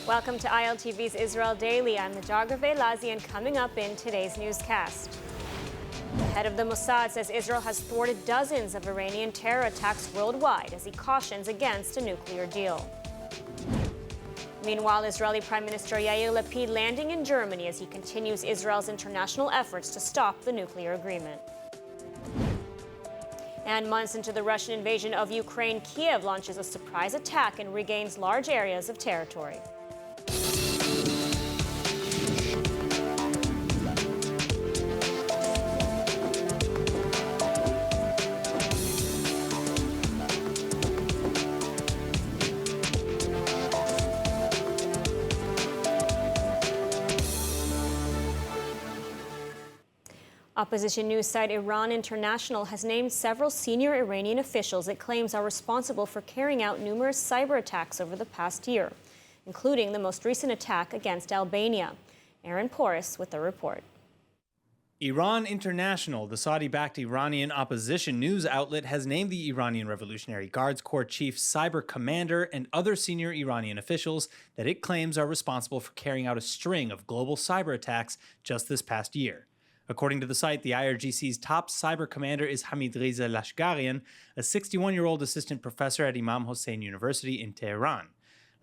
Welcome to ILTV's Israel Daily. I'm Najagra Veilazi, and coming up in today's newscast. The head of the Mossad says Israel has thwarted dozens of Iranian terror attacks worldwide as he cautions against a nuclear deal. Meanwhile, Israeli Prime Minister Yair Lapid landing in Germany as he continues Israel's international efforts to stop the nuclear agreement. And months into the Russian invasion of Ukraine, Kyiv launches a surprise attack and regains large areas of territory. Opposition news site Iran International has named several senior Iranian officials it claims are responsible for carrying out numerous cyber attacks over the past year, including the most recent attack against Albania. Aaron Porras with the report. Iran International, the Saudi-backed Iranian opposition news outlet, has named the Iranian Revolutionary Guards Corps chief, cyber commander, and other senior Iranian officials that it claims are responsible for carrying out a string of global cyber attacks just this past year. According to the site, the IRGC's top cyber commander is Hamid Reza Lashkarian, a 61-year-old assistant professor at Imam Hossein University in Tehran.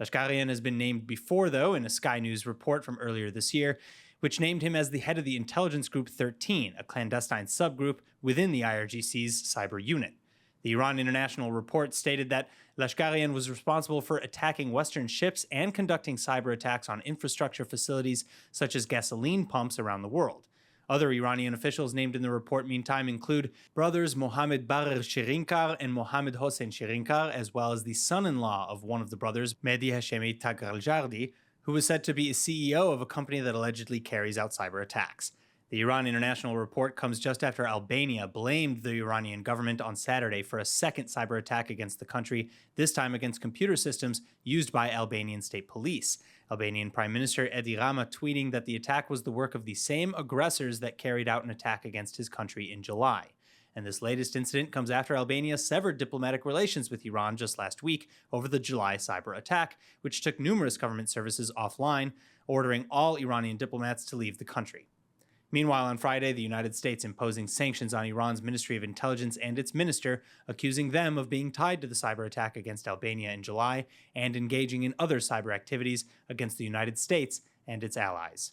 Lashkarian has been named before, though, in a Sky News report from earlier this year, which named him as the head of the intelligence group 13, a clandestine subgroup within the IRGC's cyber unit. The Iran International report stated that Lashkarian was responsible for attacking Western ships and conducting cyber attacks on infrastructure facilities such as gasoline pumps around the world. Other Iranian officials named in the report, meantime, include brothers Mohammed Barer Shirinkar and Mohammed Hossein Shirinkar, as well as the son-in-law of one of the brothers, Mehdi Hashemi Tagraljardi, who was said to be a CEO of a company that allegedly carries out cyber attacks. The Iran International report comes just after Albania blamed the Iranian government on Saturday for a second cyber attack against the country, this time against computer systems used by Albanian state police. Albanian Prime Minister Edi Rama tweeting that the attack was the work of the same aggressors that carried out an attack against his country in July. And this latest incident comes after Albania severed diplomatic relations with Iran just last week over the July cyber attack, which took numerous government services offline, ordering all Iranian diplomats to leave the country. Meanwhile, on Friday, the United States imposing sanctions on Iran's Ministry of Intelligence and its minister, accusing them of being tied to the cyber attack against Albania in July and engaging in other cyber activities against the United States and its allies.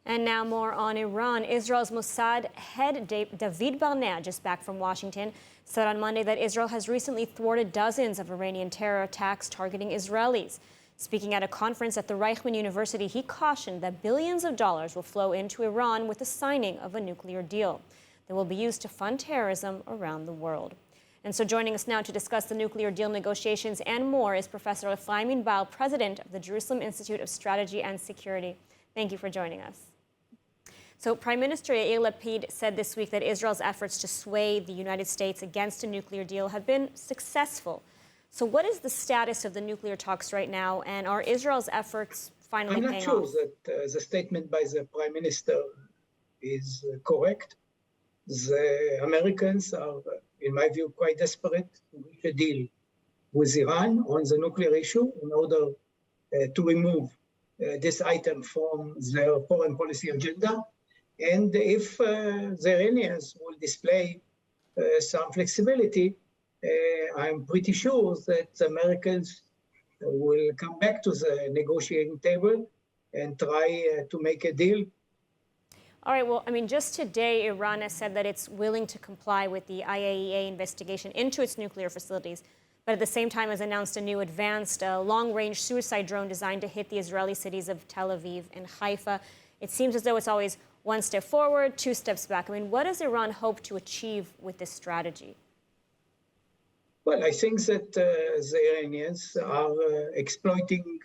And now more on Iran. Israel's Mossad head David Barnea, just back from Washington, said on Monday that Israel has recently thwarted dozens of Iranian terror attacks targeting Israelis. Speaking at a conference at the Reichman University, he cautioned that billions of dollars will flow into Iran with the signing of a nuclear deal that will be used to fund terrorism around the world. And so joining us now to discuss the nuclear deal negotiations and more is Professor Ephraim Inbal, president of the Jerusalem Institute of Strategy and Security. Thank you for joining us. So Prime Minister Yair Lapid said this week that Israel's efforts to sway the United States against a nuclear deal have been successful. So what is the status of the nuclear talks right now, and are Israel's efforts finally paying off? I'm not sure that the statement by the Prime Minister is correct. The Americans are, in my view, quite desperate to reach a deal with Iran on the nuclear issue in order to remove this item from their foreign policy agenda. And if the Iranians will display some flexibility, I'm pretty sure that the Americans will come back to the negotiating table and try to make a deal. All right, well, I mean, just today, Iran has said that it's willing to comply with the IAEA investigation into its nuclear facilities, but at the same time has announced a new advanced long-range suicide drone designed to hit the Israeli cities of Tel Aviv and Haifa. It seems as though it's always one step forward, two steps back. I mean, what does Iran hope to achieve with this strategy? Well, I think that the Iranians are exploiting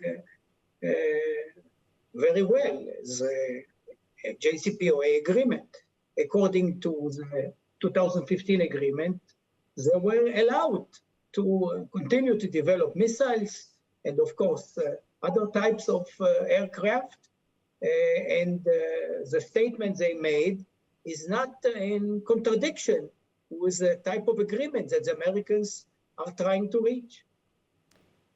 very well the JCPOA agreement. According to the 2015 agreement, they were allowed to continue to develop missiles and, of course, other types of aircraft. And the statement they made is not in contradiction with the type of agreement that the Americans are trying to reach.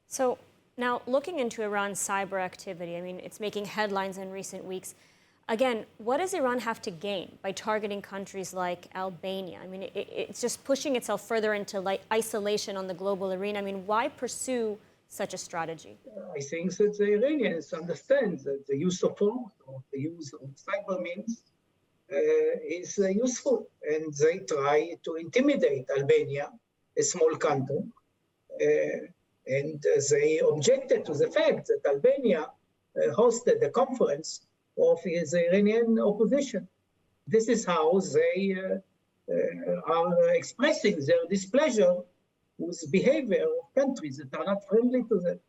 So now looking into Iran's cyber activity, I mean, it's making headlines in recent weeks. Again, what does Iran have to gain by targeting countries like Albania? I mean, it's just pushing itself further into like isolation on the global arena. I mean, why pursue such a strategy? I think that the Iranians understand that the use of force or the use of cyber means is useful, and they try to intimidate Albania, a small country, and they objected to the fact that Albania hosted a conference of the Iranian opposition. This is how they are expressing their displeasure with behavior of countries that are not friendly to them.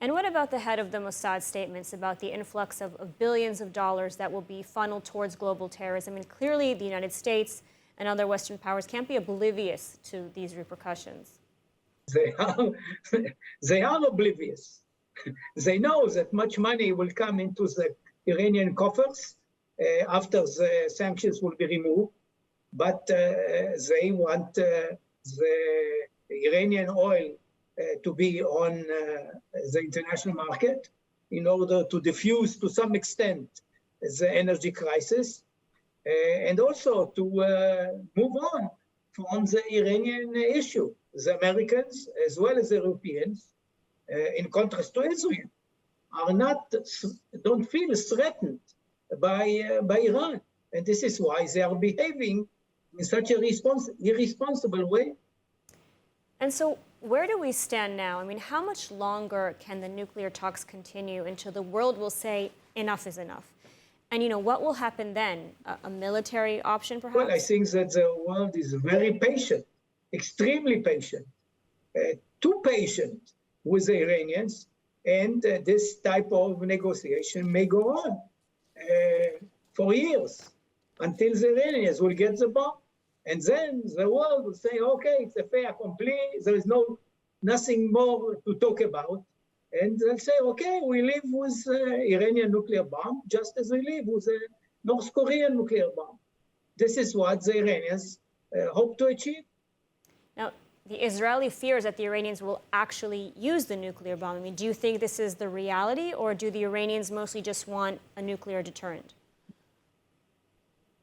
And what about the head of the Mossad statements about the influx of billions of dollars that will be funneled towards global terrorism? I mean, clearly the United States and other Western powers can't be oblivious to these repercussions. They are oblivious. They know that much money will come into the Iranian coffers after the sanctions will be removed, but they want the Iranian oil to be on the international market in order to diffuse to some extent the energy crisis and also to move on from the Iranian issue. The Americans, as well as the Europeans, in contrast to Israel, don't feel threatened by Iran. And this is why they are behaving in such a irresponsible way. And so where do we stand now? I mean, how much longer can the nuclear talks continue until the world will say enough is enough? And, you know, what will happen then? A military option, perhaps? Well, I think that the world is very patient, extremely patient, too patient with the Iranians, and this type of negotiation may go on for years until the Iranians will get the bomb. And then the world will say, okay, it's a fait accompli, there is nothing more to talk about. And they'll say, okay, we live with Iranian nuclear bomb just as we live with a North Korean nuclear bomb. This is what the Iranians hope to achieve. Now, the Israeli fears that the Iranians will actually use the nuclear bomb. I mean, do you think this is the reality, or do the Iranians mostly just want a nuclear deterrent?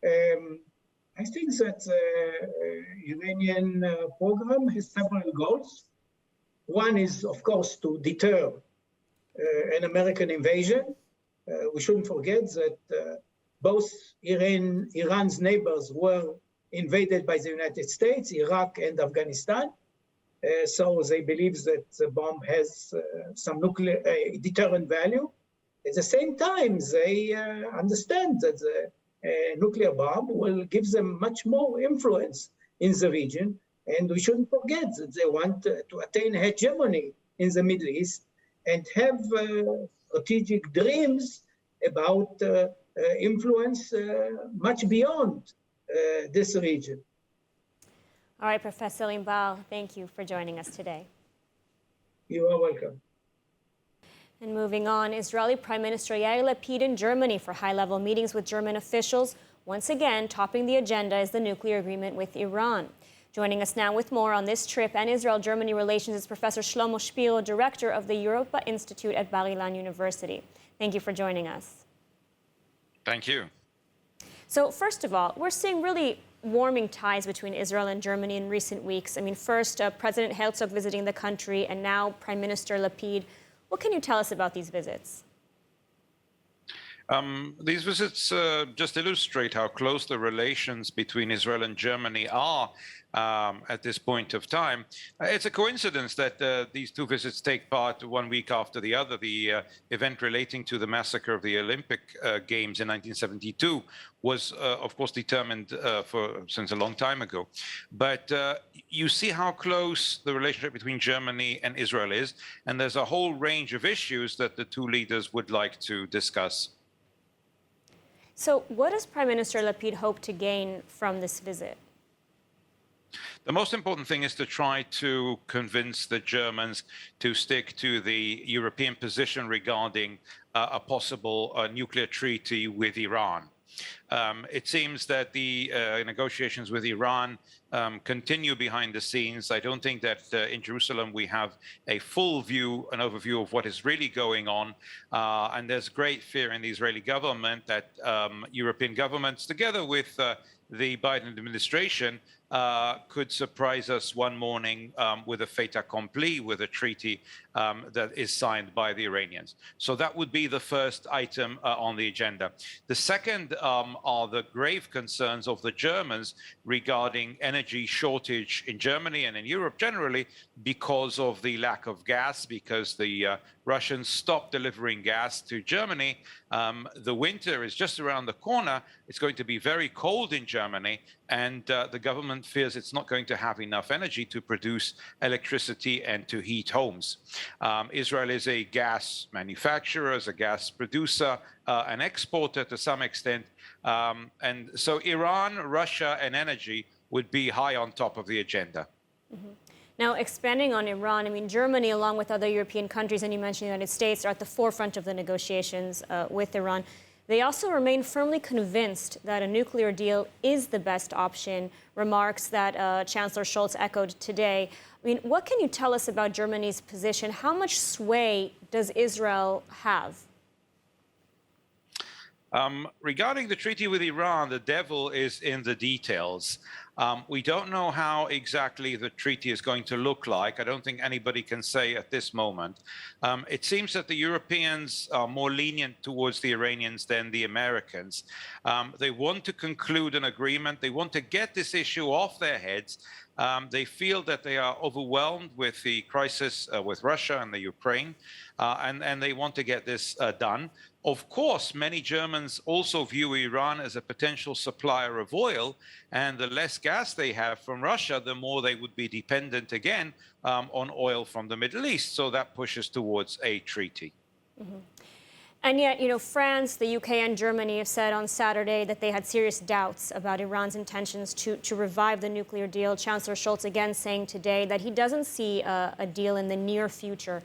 I think that the Iranian program has several goals. One is, of course, to deter an American invasion. We shouldn't forget that both Iran's neighbors were invaded by the United States, Iraq and Afghanistan. So they believe that the bomb has some nuclear deterrent value. At the same time, they understand that the nuclear bomb will give them much more influence in the region. And we shouldn't forget that they want to attain hegemony in the Middle East and have strategic dreams about influence much beyond this region. All right, Professor Limbal, thank you for joining us today. You are welcome. And moving on, Israeli Prime Minister Yair Lapid in Germany for high-level meetings with German officials. Once again, topping the agenda is the nuclear agreement with Iran. Joining us now with more on this trip and Israel-Germany relations is Professor Shlomo Spiel, director of the Europa Institute at Bar-Ilan University. Thank you for joining us. Thank you. So first of all, we're seeing really warming ties between Israel and Germany in recent weeks. I mean, first, President Herzog visiting the country, and now Prime Minister Lapid. What can you tell us about these visits? These visits just illustrate how close the relations between Israel and Germany are at this point of time. It's a coincidence that these two visits take part 1 week after the other. The event relating to the massacre of the Olympic Games in 1972 was, of course, determined since a long time ago. But you see how close the relationship between Germany and Israel is, and there's a whole range of issues that the two leaders would like to discuss. So what does Prime Minister Lapid hope to gain from this visit? The most important thing is to try to convince the Germans to stick to the European position regarding a possible nuclear treaty with Iran. It seems that the negotiations with Iran continue behind the scenes. I don't think that in Jerusalem we have a full view, an overview of what is really going on. And there's great fear in the Israeli government that European governments, together with the Biden administration, could surprise us one morning with a fait accompli, with a treaty that is signed by the Iranians. So that would be the first item on the agenda. The second are the grave concerns of the Germans regarding energy shortage in Germany and in Europe generally because of the lack of gas, because the Russians stopped delivering gas to Germany. The winter is just around the corner. It's going to be very cold in Germany, and the government fears it's not going to have enough energy to produce electricity and to heat homes. Israel is a gas manufacturer, is a gas producer, an exporter to some extent. And so Iran, Russia, and energy would be high on top of the agenda. Mm-hmm. Now, expanding on Iran, I mean, Germany, along with other European countries, and you mentioned the United States, are at the forefront of the negotiations with Iran. They also remain firmly convinced that a nuclear deal is the best option, remarks that Chancellor Scholz echoed today. I mean, what can you tell us about Germany's position? How much sway does Israel have? Regarding the treaty with Iran, the devil is in the details. We don't know how exactly the treaty is going to look like. I don't think anybody can say at this moment. It seems that the Europeans are more lenient towards the Iranians than the Americans. They want to conclude an agreement. They want to get this issue off their heads. They feel that they are overwhelmed with the crisis with Russia and the Ukraine, and they want to get this done. Of course, many Germans also view Iran as a potential supplier of oil, and the less gas they have from Russia, the more they would be dependent again on oil from the Middle East. So that pushes towards a treaty. Mm-hmm. And yet, you know, France, the UK, and Germany have said on Saturday that they had serious doubts about Iran's intentions to revive the nuclear deal. Chancellor Scholz again saying today that he doesn't see a deal in the near future.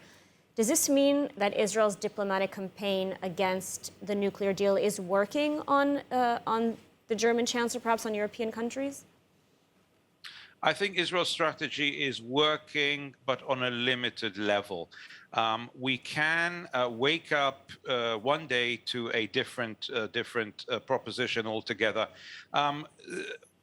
Does this mean that Israel's diplomatic campaign against the nuclear deal is working on the German chancellor, perhaps on European countries? I think Israel's strategy is working, but on a limited level. We can wake up one day to a different proposition altogether.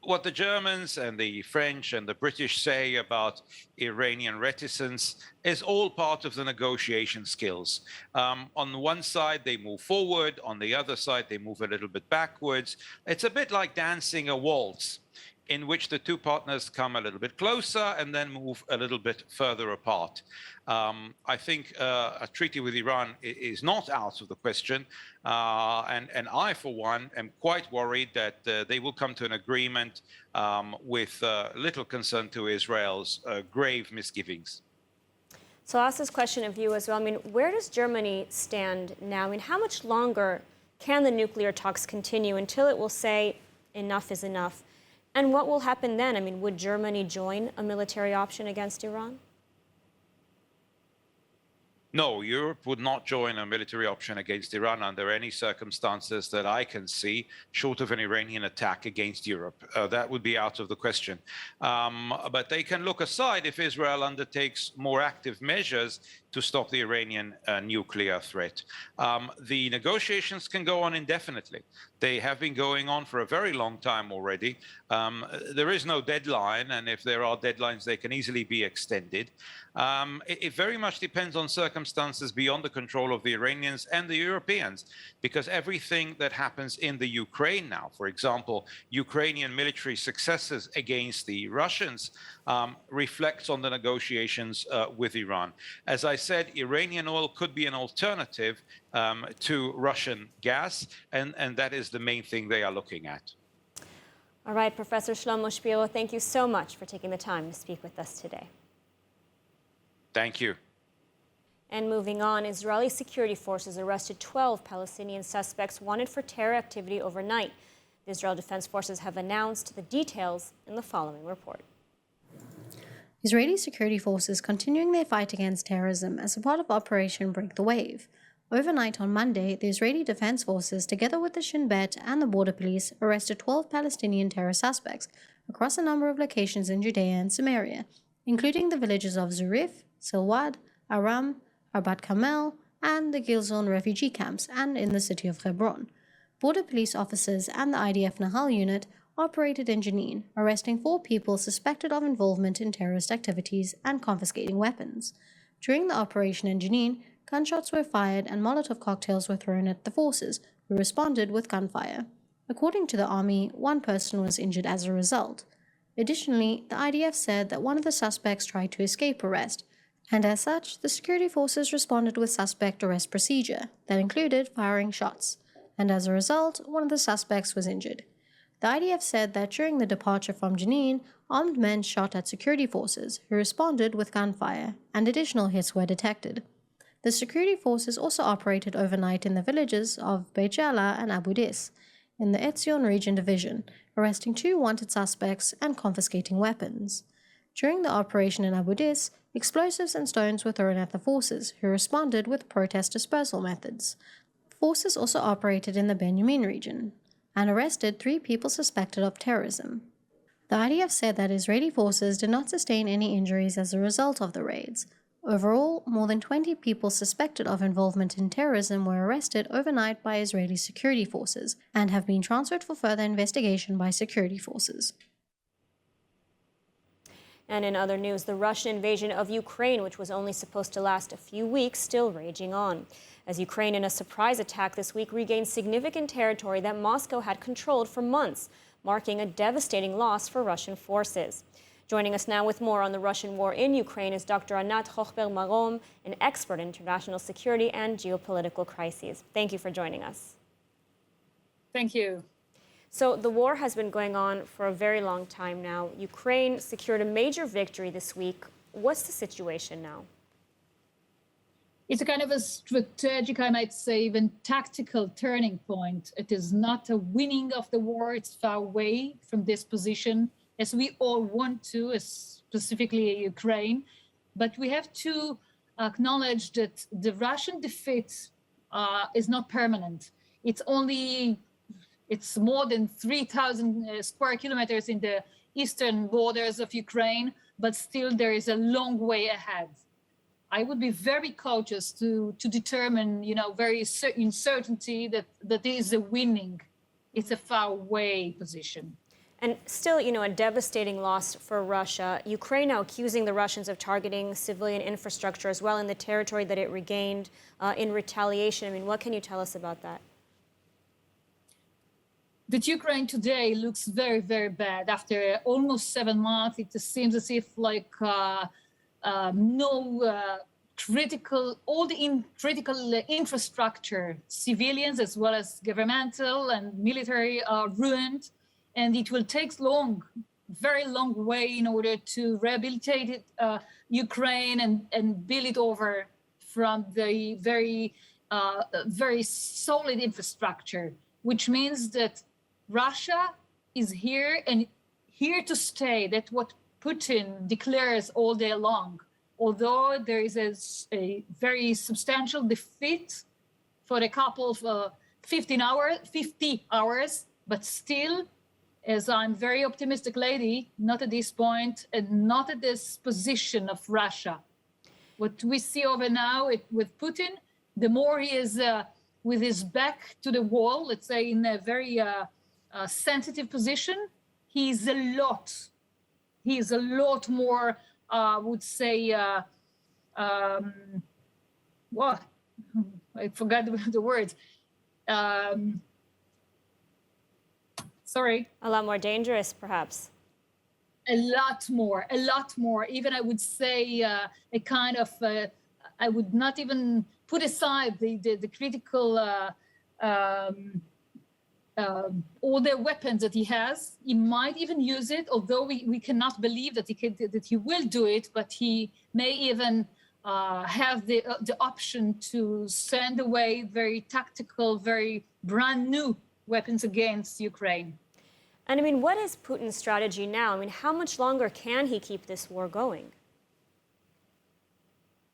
What the Germans and the French and the British say about Iranian reticence is all part of the negotiation skills. On the one side, they move forward. On the other side, they move a little bit backwards. It's a bit like dancing a waltz, in which the two partners come a little bit closer and then move a little bit further apart. I think a treaty with Iran is not out of the question. And I, for one, am quite worried that they will come to an agreement with little concern to Israel's grave misgivings. So I'll ask this question of you as well. I mean, where does Germany stand now? I mean, how much longer can the nuclear talks continue until it will say enough is enough? And what will happen then? I mean, would Germany join a military option against Iran? No, Europe would not join a military option against Iran under any circumstances that I can see, short of an Iranian attack against Europe. That would be out of the question. But they can look aside if Israel undertakes more active measures to stop the Iranian nuclear threat. The negotiations can go on indefinitely. They have been going on for a very long time already. There is no deadline, and if there are deadlines, they can easily be extended. It very much depends on circumstances beyond the control of the Iranians and the Europeans, because everything that happens in the Ukraine now, for example, Ukrainian military successes against the Russians, reflects on the negotiations with Iran. As I said, Iranian oil could be an alternative to Russian gas, and that is the main thing they are looking at. All right, Professor Shlomo Shpiro, thank you so much for taking the time to speak with us today. Thank you. And moving on, Israeli security forces arrested 12 Palestinian suspects wanted for terror activity overnight. The Israel Defense Forces have announced the details in the following report. Israeli security forces continuing their fight against terrorism as a part of Operation Break the Wave. Overnight on Monday, the Israeli Defense Forces, together with the Shin Bet and the border police, arrested 12 Palestinian terror suspects across a number of locations in Judea and Samaria, including the villages of Zurif, Silwad, Aram, Arbat Kamel, and the Gilzon refugee camps, and in the city of Hebron. Border police officers and the IDF Nahal unit operated in Jenin, arresting 4 people suspected of involvement in terrorist activities and confiscating weapons. During the operation in Jenin, gunshots were fired and Molotov cocktails were thrown at the forces, who responded with gunfire. According to the army, 1 person was injured as a result. Additionally, the IDF said that one of the suspects tried to escape arrest, and as such, the security forces responded with suspect arrest procedure that included firing shots, and as a result, one of the suspects was injured. The IDF said that during the departure from Jenin, armed men shot at security forces, who responded with gunfire, and additional hits were detected. The security forces also operated overnight in the villages of Beit Jala and Abu Dis, in the Etzion Region Division, arresting 2 wanted suspects and confiscating weapons. During the operation in Abu Dis, explosives and stones were thrown at the forces, who responded with protest dispersal methods. Forces also operated in the Benjamin region and arrested 3 people suspected of terrorism. The IDF said that Israeli forces did not sustain any injuries as a result of the raids. Overall, more than 20 people suspected of involvement in terrorism were arrested overnight by Israeli security forces and have been transferred for further investigation by security forces. And in other news, the Russian invasion of Ukraine, which was only supposed to last a few weeks, still raging on, as Ukraine, in a surprise attack this week, regained significant territory that Moscow had controlled for months, marking a devastating loss for Russian forces. Joining us now with more on the Russian war in Ukraine is Dr. Anat Hochberg-Marom, an expert in international security and geopolitical crises. Thank you for joining us. Thank you. So the war has been going on for a very long time now. Ukraine secured a major victory this week. What's the situation now? It's a kind of a strategic, I might say, even tactical turning point. It is not a winning of the war. It's far away from this position, as we all want to, specifically Ukraine. But we have to acknowledge that the Russian defeat is not permanent. It's more than 3,000 square kilometers in the eastern borders of Ukraine, but still there is a long way ahead. I would be very cautious to determine, very certain certainty that is a winning. It's a far away position. And still, a devastating loss for Russia. Ukraine now accusing the Russians of targeting civilian infrastructure as well in the territory that it regained in retaliation. I mean, what can you tell us about that? That Ukraine today looks very, very bad. After almost 7 months, it seems as if critical infrastructure, civilians as well as governmental and military, are ruined. And it will take very long way in order to rehabilitate Ukraine and build it over from the very solid infrastructure, which means that Russia is here and here to stay. That's what Putin declares all day long. Although there is a very substantial defeat for a couple of 50 hours, but still, as I'm very optimistic lady, not at this point and not at this position of Russia. What we see over now with Putin, the more he is with his back to the wall, let's say in a very sensitive position, he's a lot more, I would say, what? I forgot the words. Sorry. A lot more dangerous, perhaps. A lot more. Even I would say a kind of, I would not even put aside the critical, all the weapons that he has. He might even use it, although we cannot believe that he will do it, but he may even have the option to send away very tactical, very brand new weapons against Ukraine. And I mean, what is Putin's strategy now? I mean, how much longer can he keep this war going?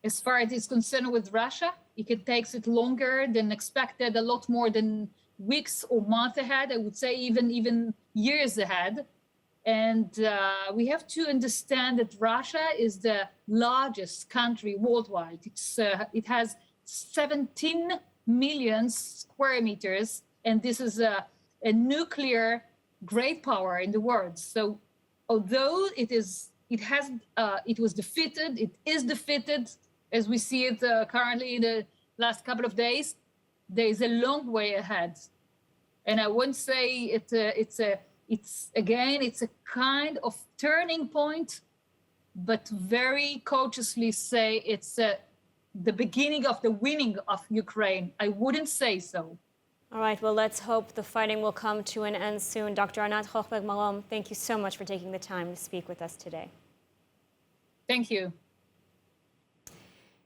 As far as it's concerned with Russia, it takes it longer than expected, a lot more than weeks or months ahead. I would say even years ahead. And we have to understand that Russia is the largest country worldwide. It has 17 million square meters, and this is a nuclear great power in the world. So although it is defeated, it is defeated, as we see it currently in the last couple of days, there is a long way ahead. And I wouldn't say it's a kind of turning point, but very cautiously say it's the beginning of the winning of Ukraine. I wouldn't say so. All right, well, let's hope the fighting will come to an end soon. Dr. Anat Hochberg-Malom, thank you so much for taking the time to speak with us today. Thank you.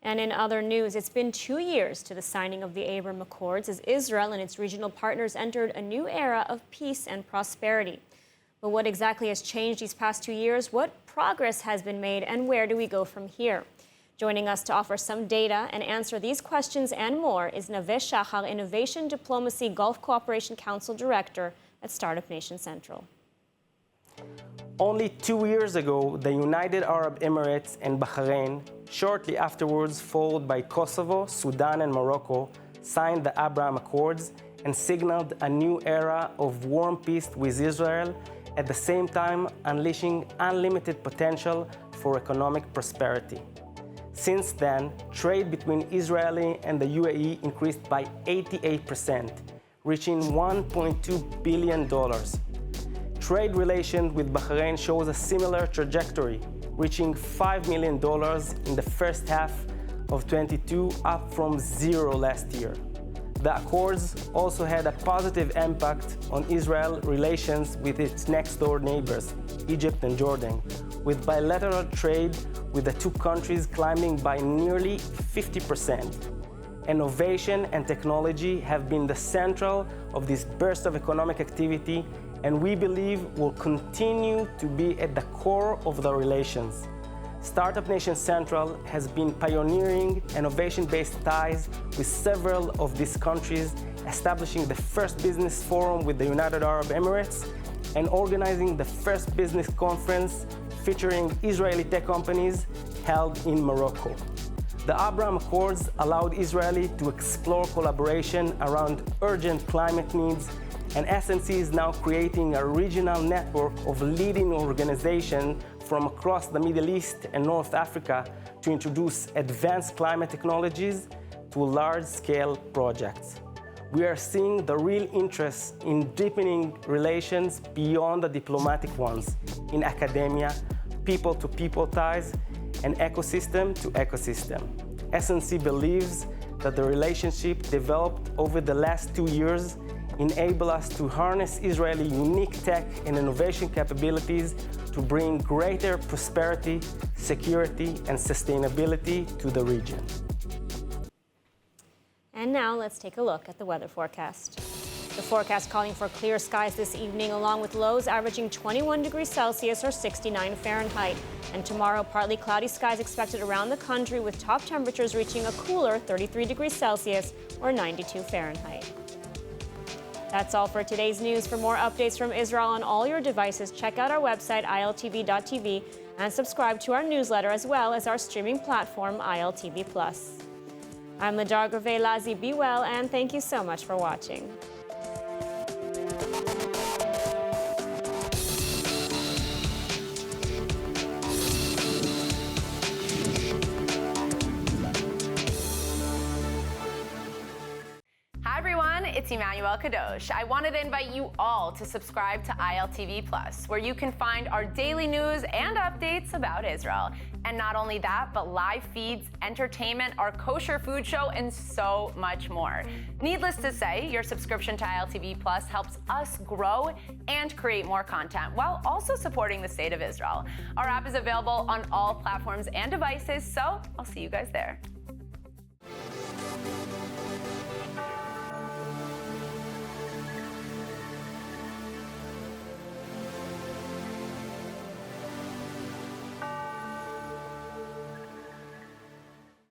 And in other news, it's been 2 years to the signing of the Abraham Accords as Israel and its regional partners entered a new era of peace and prosperity. But what exactly has changed these past 2 years? What progress has been made, and where do we go from here? Joining us to offer some data and answer these questions and more is Naveh Shachar, Innovation Diplomacy Gulf Cooperation Council Director at Startup Nation Central. Only 2 years ago, the United Arab Emirates and Bahrain, shortly afterwards followed by Kosovo, Sudan, and Morocco, signed the Abraham Accords and signaled a new era of warm peace with Israel, at the same time unleashing unlimited potential for economic prosperity. Since then, trade between Israel and the UAE increased by 88%, reaching $1.2 billion. Trade relations with Bahrain shows a similar trajectory, reaching $5 million in the first half of 2022, up from zero last year. The Accords also had a positive impact on Israel's relations with its next-door neighbors, Egypt and Jordan, with bilateral trade with the two countries climbing by nearly 50%. Innovation and technology have been the central of this burst of economic activity, and we believe will continue to be at the core of the relations. Startup Nation Central has been pioneering innovation-based ties with several of these countries, establishing the first business forum with the United Arab Emirates and organizing the first business conference featuring Israeli tech companies held in Morocco. The Abraham Accords allowed Israel to explore collaboration around urgent climate needs, and SNC is now creating a regional network of leading organizations from across the Middle East and North Africa to introduce advanced climate technologies to large-scale projects. We are seeing the real interest in deepening relations beyond the diplomatic ones, in academia, people-to-people ties, and ecosystem to ecosystem. SNC believes that the relationship developed over the last 2 years enable us to harness Israeli unique tech and innovation capabilities to bring greater prosperity, security, and sustainability to the region. And now let's take a look at the weather forecast. The forecast calling for clear skies this evening, along with lows averaging 21 degrees Celsius or 69 Fahrenheit. And tomorrow, partly cloudy skies expected around the country, with top temperatures reaching a cooler 33 degrees Celsius or 92 Fahrenheit. That's all for today's news. For more updates from Israel on all your devices, check out our website, ILTV.tv, and subscribe to our newsletter as well as our streaming platform, ILTV+. I'm Ladar Gravey-Lazi. Be well, and thank you so much for watching. It's Emmanuel Kadosh. I wanted to invite you all to subscribe to ILTV+, where you can find our daily news and updates about Israel. And not only that, but live feeds, entertainment, our kosher food show, and so much more. Needless to say, your subscription to ILTV+ helps us grow and create more content while also supporting the state of Israel. Our app is available on all platforms and devices, so I'll see you guys there.